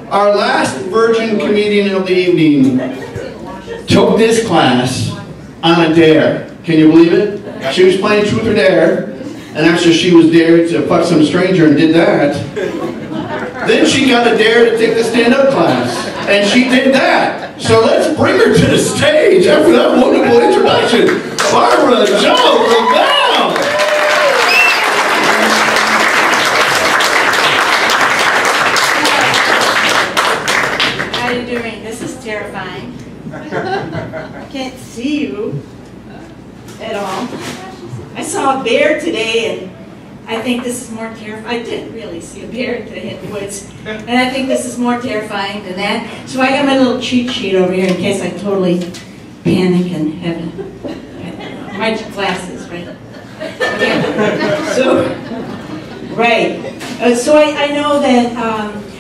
Our last virgin comedian of the evening took this class on a dare. Can you believe it? She was playing Truth or Dare, and after she was dared to fuck some stranger and did that, then she got a dare to take the stand-up class, and she did that. So let's bring her to the stage after that wonderful introduction, Barbara Jo Revelle. How are you doing? This is terrifying. I can't see you at all. I saw a bear today, and I think this is more terrifying. I didn't really see a bear today in the woods, and I think this is more terrifying than that. So I got my little cheat sheet over here in case I totally panic and have my glasses, right? Okay. So I know that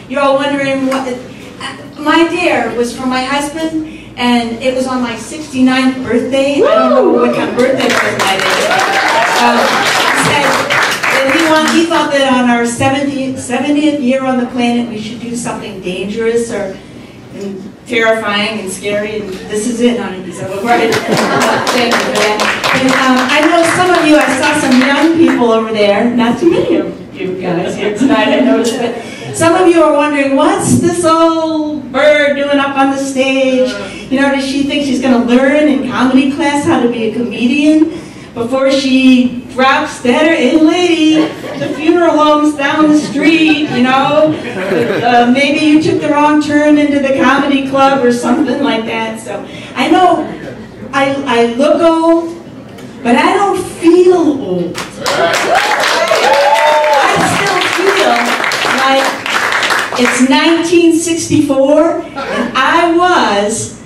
you're all wondering what. My dare was from my husband, and it was on my 69th birthday. I don't know what kind of birthday present I did. He thought that on our 70th year on the planet, we should do something dangerous or terrifying and scary, and this is it, honey. So right. Thank you for that. And, I know some of you, I saw some young people over there, not too many of you guys here tonight, I noticed it. Some of you are wondering, what's this old bird doing up on the stage? You know, does she think she's going to learn in comedy class how to be a comedian before she drops dead? Hey lady, the funeral home's down the street, you know? Maybe you took the wrong turn into the comedy club or something like that. So I know I look old, but I don't feel old. I still feel like it's 1964, and I was,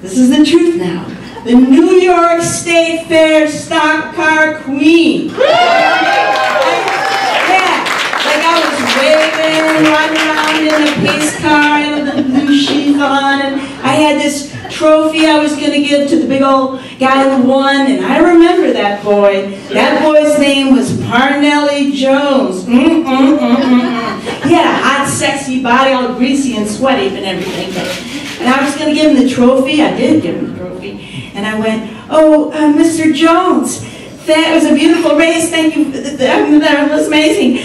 this is the truth now, the New York State Fair stock car queen. Like I was waving, riding around in a pace car, and the blue sheath on, and I had this trophy I was going to give to the big old guy who won, and I remember that boy. That boy's name was Parnelli Jones. He had a hot, sexy body, all greasy and sweaty and everything. And I was going to give him the trophy. I did give him the trophy. And I went, oh, Mr. Jones, that was a beautiful race. Thank you. That was amazing.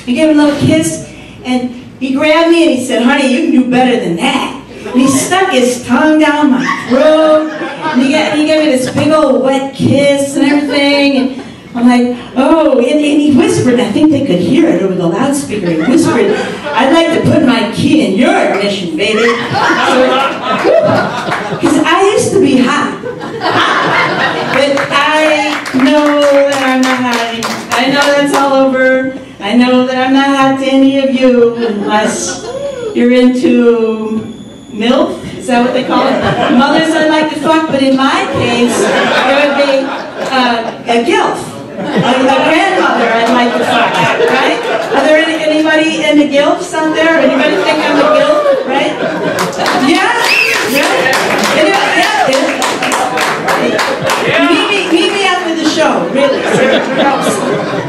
I gave him a little kiss, and he grabbed me and he said, honey, you can do better than that. And he stuck his tongue down my throat, and he gave me this big old wet kiss and everything. And I'm like, oh, and he whispered, and I think they could hear it over the loudspeaker. He whispered, I'd like to put my key in your ignition, baby. Because I used to be hot. But I know that I'm not hot. I know that's all over. I know that I'm not hot to any of you unless you're into MILF. Is that what they call it? Mothers I'd like to fuck, but in my case, it would be a GILF. A grandmother I'd like to fuck, right? Are there anybody into GILFs out there? Anybody think I'm a GILF, right? Yeah? Meet me after the show, really.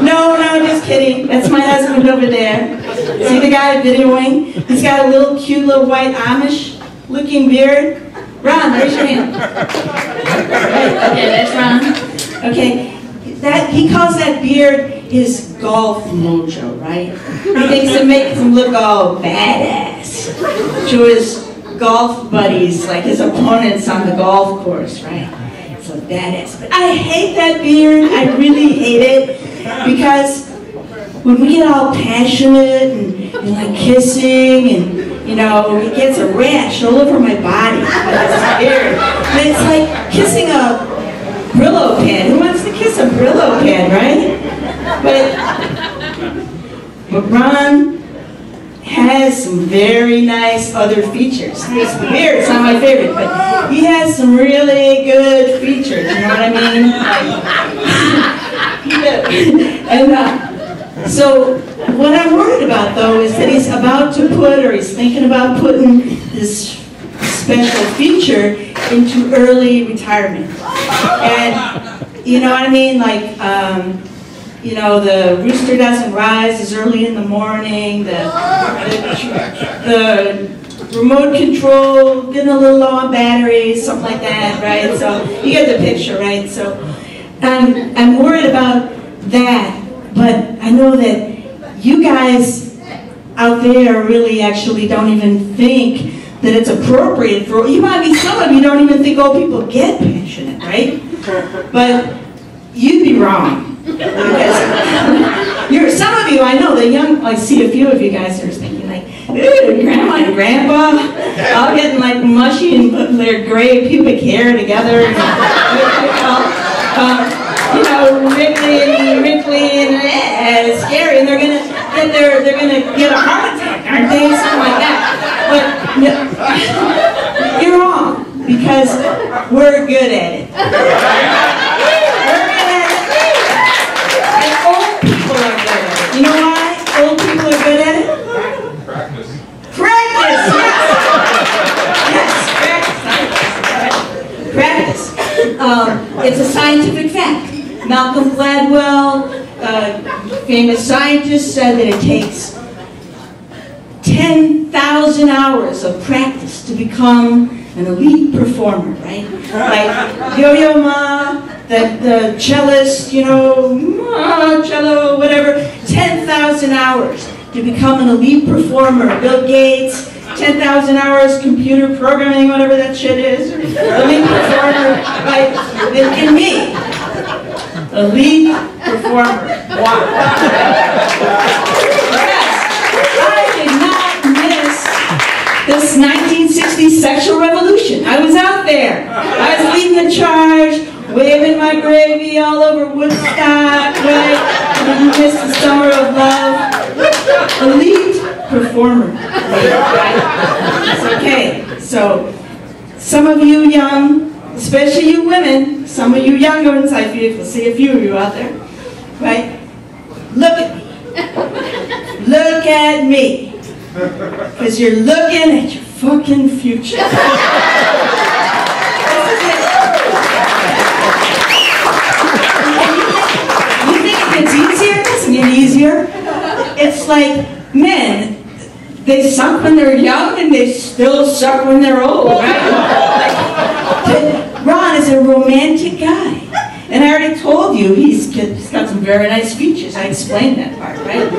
No, just kidding. That's my husband over there. See the guy videoing? He's got a little cute little white Amish-looking beard. Ron, raise your hand. Right, okay, that's Ron. Okay. He calls that beard his golf mojo, right? He thinks it makes him look all badass to his golf buddies, like his opponents on the golf course, right? It's a badass. But I hate that beard. I really hate it because when we get all passionate and like kissing and, you know, it gets a rash all over my body with this beard. But it's like kissing a Brillo pen. Who wants to kiss a Brillo pen, right? But Ron has some very nice other features. His beard's not my favorite, but he has some really good features, you know what I mean? And so what I'm worried about, though, is that he's about to put, or he's thinking about putting this special feature into early retirement. And you know what I mean? Like, you know, the rooster doesn't rise as early in the morning, the the remote control, getting a little low on batteries, something like that, right? So you get the picture, right? So I'm worried about that, but I know that you guys out there really actually don't even think that it's appropriate for, you might be, some of you don't even think old people get pension, right? But you'd be wrong. Because some of you, I know, the young, I see a few of you guys are thinking like, ooh, grandma and grandpa, all getting like mushy and putting their gray pubic hair together. You know, wrinkly and scary, and they're gonna get a heart attack, aren't they? Something like that. But you're wrong, because we're good at it. We're good at it. And old people are good at it. You know why old people are good at it? Practice. Practice, yes. Yes, practice. It's a scientific fact. Malcolm Gladwell, famous scientist, said that it takes 10,000 hours of practice to become an elite performer, right? Like Yo-Yo Ma, the cellist, you know, cello, whatever, 10,000 hours to become an elite performer. Bill Gates, 10,000 hours computer programming, whatever that shit is, elite performer, right? And me, elite performer. Wow. I did not miss this 1960s sexual revolution. I was out there. I was leading the charge, waving my gravy all over Woodstock, right? I didn't miss the summer of love. Elite performer. It's okay. So, some of you young, especially you women, some of you young ones, I see a few of you out there, right? Look at me. Look at me. Because you're looking at your fucking future. You think it gets easier? It doesn't get easier. It's like men, they suck when they're young and they still suck when they're old, right? Ron is a romantic guy. And I already told you he's got some very nice features. I explained that part, right?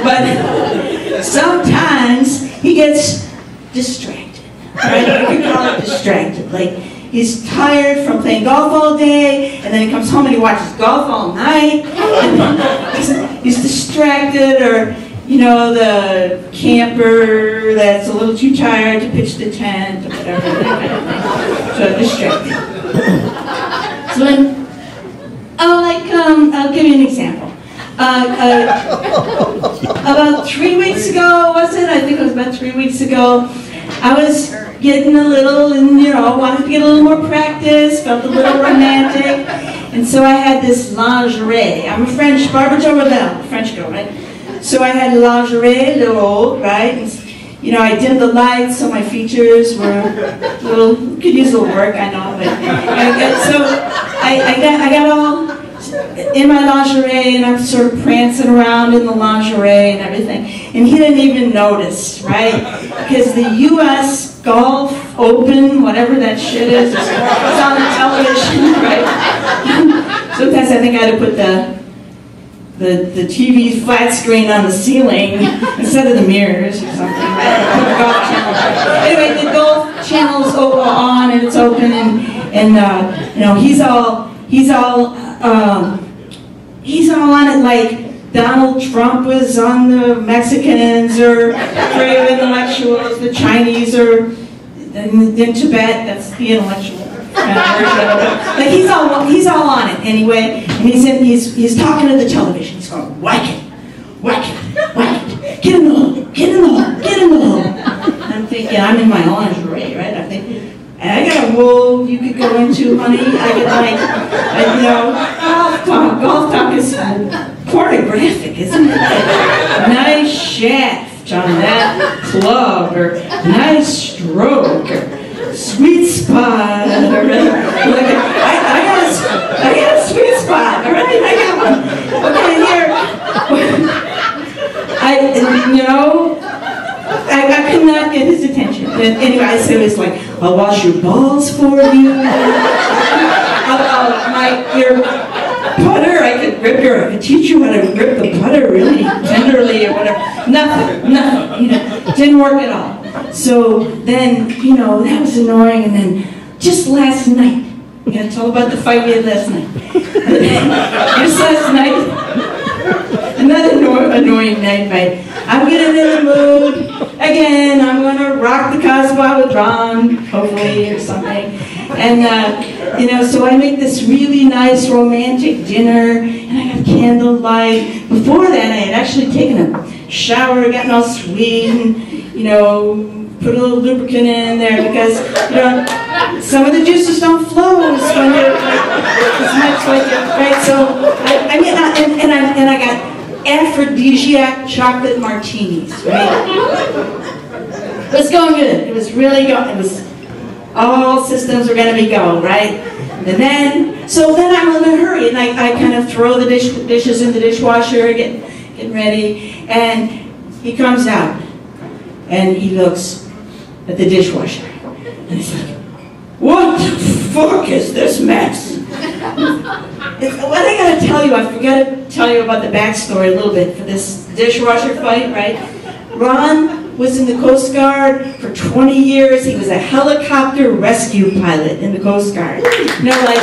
But sometimes he gets distracted, right? We can call it distracted. Like he's tired from playing golf all day, and then he comes home and he watches golf all night. And he's distracted, or you know, the camper that's a little too tired to pitch the tent, or whatever, that kind of thing. So distracted. So then, I'll give you an example. About 3 weeks ago, was it? I think it was about 3 weeks ago. I was getting a little, and you know, wanted to get a little more practice, felt a little romantic, and so I had this lingerie. I'm a French, Barbara Jo Revelle, French girl, right? So I had lingerie, a little old, right? And, you know, I dimmed the lights so my features were a little, could use a little work, I know, but I got all in my lingerie, and I'm sort of prancing around in the lingerie and everything, and he didn't even notice, right? Because the U.S. Golf Open, whatever that shit is on the television, right? Sometimes I think I had to put the TV flat screen on the ceiling instead of the mirrors or something, right? The golf channel. Anyway, the golf channel's on and it's open, and you know, he's all on it like Donald Trump was on the Mexicans, or brave intellectuals, the Chinese, or in Tibet, that's the intellectual kind of version of it. Like he's all on it anyway, and he's talking to the television. He's going, whack it, whack it, whack it, get in the hole, get in the hole, get in the hole. And I'm thinking, I'm in my lingerie, right? I'm thinking, I got a hole you could go into, honey. I could like, you know, golf talk is pornographic, isn't it? Nice shaft on that club, or nice stroke, or sweet spot, or like I got a sweet spot, all right? I got one. Okay, here. You know, I could not get his attention. But anyway, so it was like, I'll wash your balls for you. Your putter, I could teach you how to grip the putter really tenderly or whatever. Nothing, didn't work at all. So then, that was annoying, and then just last night, I'm going to tell about the fight we had last night. Just last night, another annoying night fight. I'm getting in the mood. Again, I'm going to rock the Casbah with Ron, hopefully, or something. And, so I make this really nice romantic dinner, and I got candlelight. Before that, I had actually taken a shower, gotten all sweet, and, put a little lubricant in there because, some of the juices don't flow when you're as much like it, right? So, I got aphrodisiac chocolate martinis, right? It was going good. It was really going. It was all systems were going to be go, right? And then I'm in a hurry, and I kind of throw the dishes in the dishwasher, getting ready, and he comes out, and he looks at the dishwasher, and he's like, "What the fuck is this mess?" What I gotta tell you, I forgot to tell you about the backstory a little bit for this dishwasher fight, right? Ron was in the Coast Guard for 20 years. He was a helicopter rescue pilot in the Coast Guard. Like,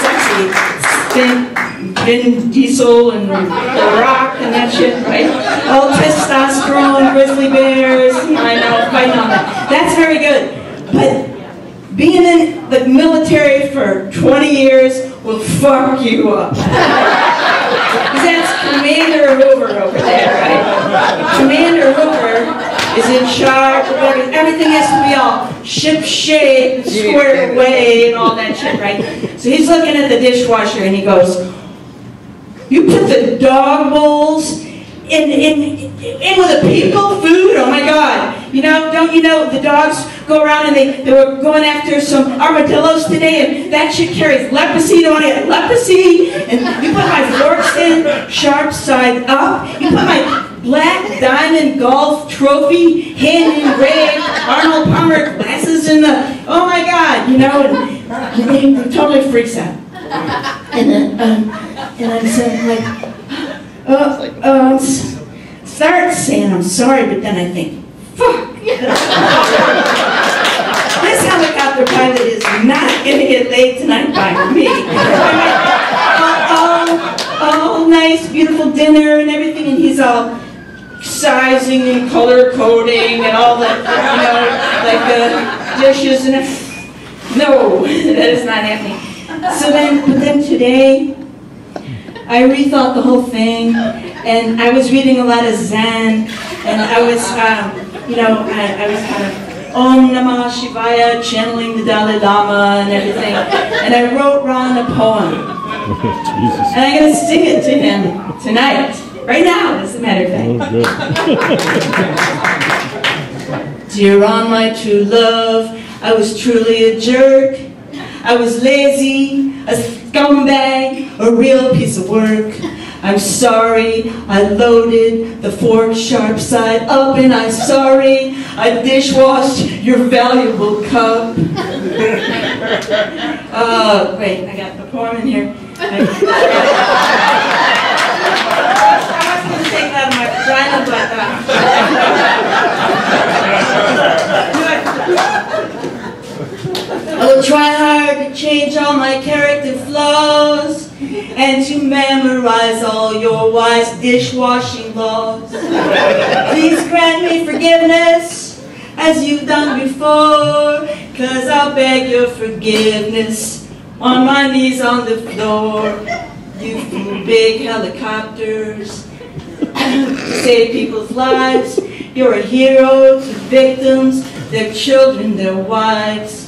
sexy. Vin Diesel and The Rock and that shit, right? All testosterone, grizzly bears, I know, fighting on that. That's very good. But being in the military for 20 years will fuck you up. That's Commander Hoover over there, right? Commander Hoover is in charge of everything has to be all ship-shape, squared away, and all that shit, right? So he's looking at the dishwasher and he goes, "You put the dog bowls in with the people food? Oh my God. Don't you know the dogs go around and they were going after some armadillos today and that shit carries leprosy. Don't want to get leprosy. And you put my forks in sharp side up. You put my black diamond golf trophy hand engraved Arnold Palmer glasses in the, oh my God, and he totally freaks out. And I'm saying start saying I'm sorry, but then I think, fuck. This helicopter pilot is not going to get laid tonight by me. All nice, beautiful dinner and everything, and he's all sizing and color coding and all that, like the dishes and no, that is not happening. But then today, I rethought the whole thing, and I was reading a lot of Zen, and I was, I was kind of Om Namah Shivaya, channeling the Dalai Lama and everything, and I wrote Ron a poem, and I'm going to sing it to him tonight, right now, as a matter of fact. Dear Ron, my true love, I was truly a jerk. I was lazy, a scumbag, a real piece of work. I'm sorry, I loaded the fork sharp side up, and I'm sorry I dishwashed your valuable cup. Wait, I got the poem in here. I was going to take that out of my vagina, but I will try hard to change all my character flaws and to memorize all your wise dishwashing laws. Please grant me forgiveness as you've done before, 'cause I'll beg your forgiveness on my knees on the floor. You flew big helicopters to save people's lives. You're a hero to victims, their children, their wives.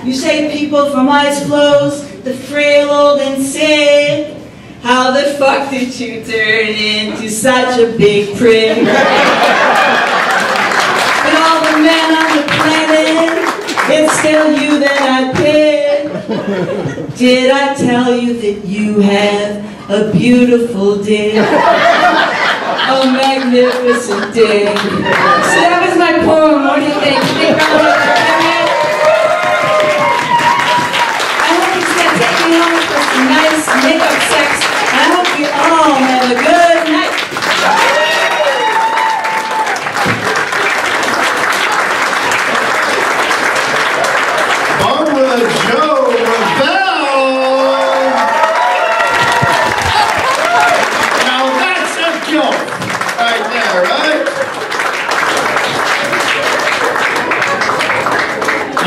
You save people from ice flows, the frail, old, and sick. How the fuck did you turn into such a big prick? With all the men on the planet, it's still you that I pick. Did I tell you that you have a beautiful day? A magnificent day. So that was my poem. What do you think? I hope he's going to take me home for some nice make-up sex. I hope you all have a good night. Barbara Jo Revelle. Now that's a joke right there, right?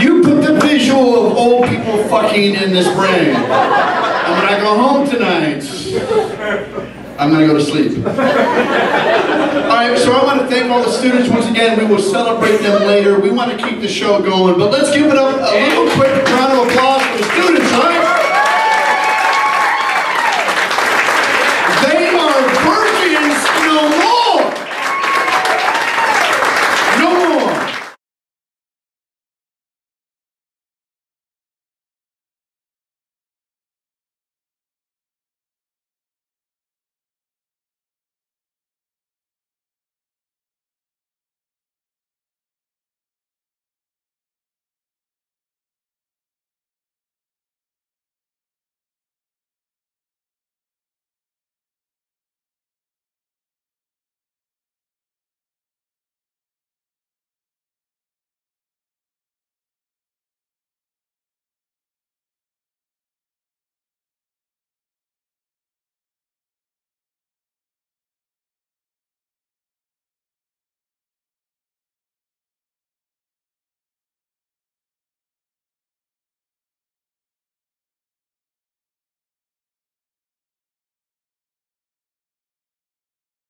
You put the visual of old people fucking in this brain. And when I go home tonight, I'm gonna go to sleep. Alright, so I want to thank all the students once again. We will celebrate them later. We want to keep the show going, but let's give it up a little quick round of applause.